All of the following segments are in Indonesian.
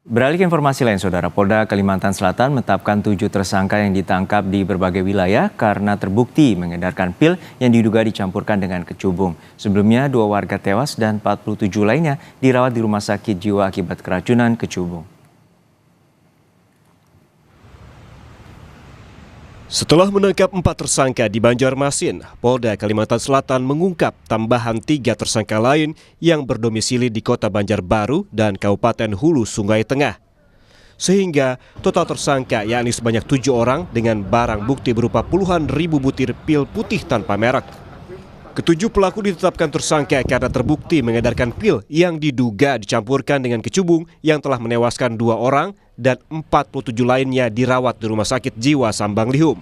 Beralih ke informasi lain, Saudara, Polda Kalimantan Selatan menetapkan 7 tersangka yang ditangkap di berbagai wilayah karena terbukti mengedarkan pil yang diduga dicampurkan dengan kecubung. Sebelumnya, 2 warga tewas dan 47 lainnya dirawat di rumah sakit jiwa akibat keracunan kecubung. Setelah menangkap 4 tersangka di Banjarmasin, Polda Kalimantan Selatan mengungkap tambahan 3 tersangka lain yang berdomisili di Kota Banjarbaru dan Kabupaten Hulu Sungai Tengah. Sehingga total tersangka yakni sebanyak 7 orang dengan barang bukti berupa puluhan ribu butir pil putih tanpa merek. Ketujuh pelaku ditetapkan tersangka karena terbukti mengedarkan pil yang diduga dicampurkan dengan kecubung yang telah menewaskan 2 orang dan 47 lainnya dirawat di Rumah Sakit Jiwa Sambang Lihum.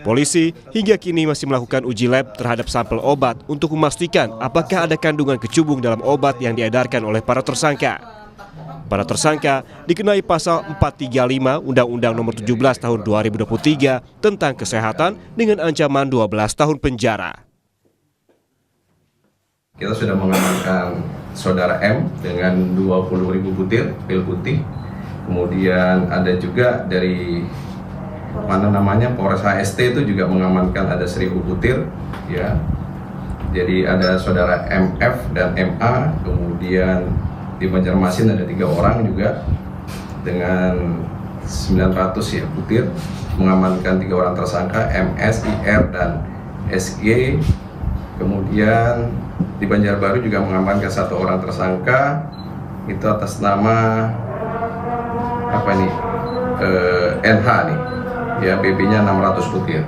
Polisi hingga kini masih melakukan uji lab terhadap sampel obat untuk memastikan apakah ada kandungan kecubung dalam obat yang diedarkan oleh para tersangka. Para tersangka dikenai pasal 435 Undang-Undang Nomor 17 Tahun 2023 tentang kesehatan dengan ancaman 12 tahun penjara. Kita sudah mengamankan saudara M dengan 20.000 butir pil putih. Kemudian ada juga dari Polres HST itu juga mengamankan ada 1.000 butir, ya. Jadi ada saudara MF dan MA. Kemudian di Banjarmasin ada 3 orang juga dengan 900 ya butir, mengamankan 3 orang tersangka MS, IR dan SG. Kemudian di Banjarbaru juga mengamankan 1 orang tersangka itu atas nama NH nih, ya, BB-nya 600 butir.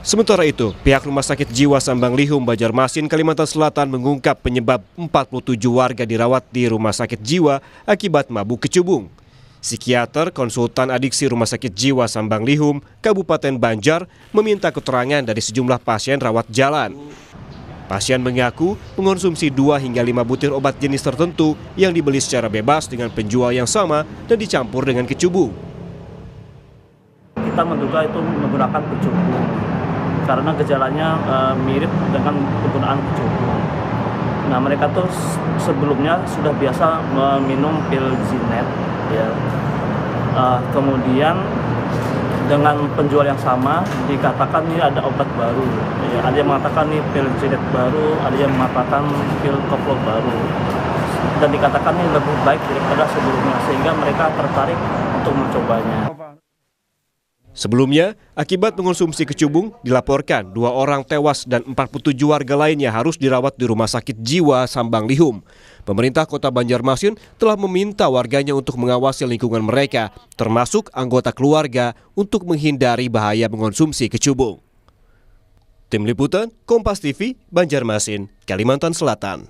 Sementara itu, pihak Rumah Sakit Jiwa Sambang Lihum Banjarmasin Kalimantan Selatan mengungkap penyebab 47 warga dirawat di Rumah Sakit Jiwa akibat mabuk kecubung. Psikiater konsultan adiksi Rumah Sakit Jiwa Sambang Lihum Kabupaten Banjar meminta keterangan dari sejumlah pasien rawat jalan. Pasien mengaku mengonsumsi 2 hingga 5 butir obat jenis tertentu yang dibeli secara bebas dengan penjual yang sama dan dicampur dengan kecubung. Kita menduga itu menggunakan kecubung karena gejalanya mirip dengan penggunaan kecubung. Nah, mereka tuh sebelumnya sudah biasa meminum pil Zinet, ya. Kemudian dengan penjual yang sama dikatakan ini ada obat baru, ya, ada yang mengatakan ini pil Zinet baru, ada yang mengatakan pil koplo baru, dan dikatakan ini lebih baik daripada sebelumnya, sehingga mereka tertarik untuk mencobanya. Sebelumnya, akibat mengonsumsi kecubung, dilaporkan 2 orang tewas dan 47 warga lainnya harus dirawat di Rumah Sakit Jiwa Sambang Lihum. Pemerintah Kota Banjarmasin telah meminta warganya untuk mengawasi lingkungan mereka, termasuk anggota keluarga, untuk menghindari bahaya mengonsumsi kecubung. Tim Liputan, Kompas TV, Banjarmasin, Kalimantan Selatan.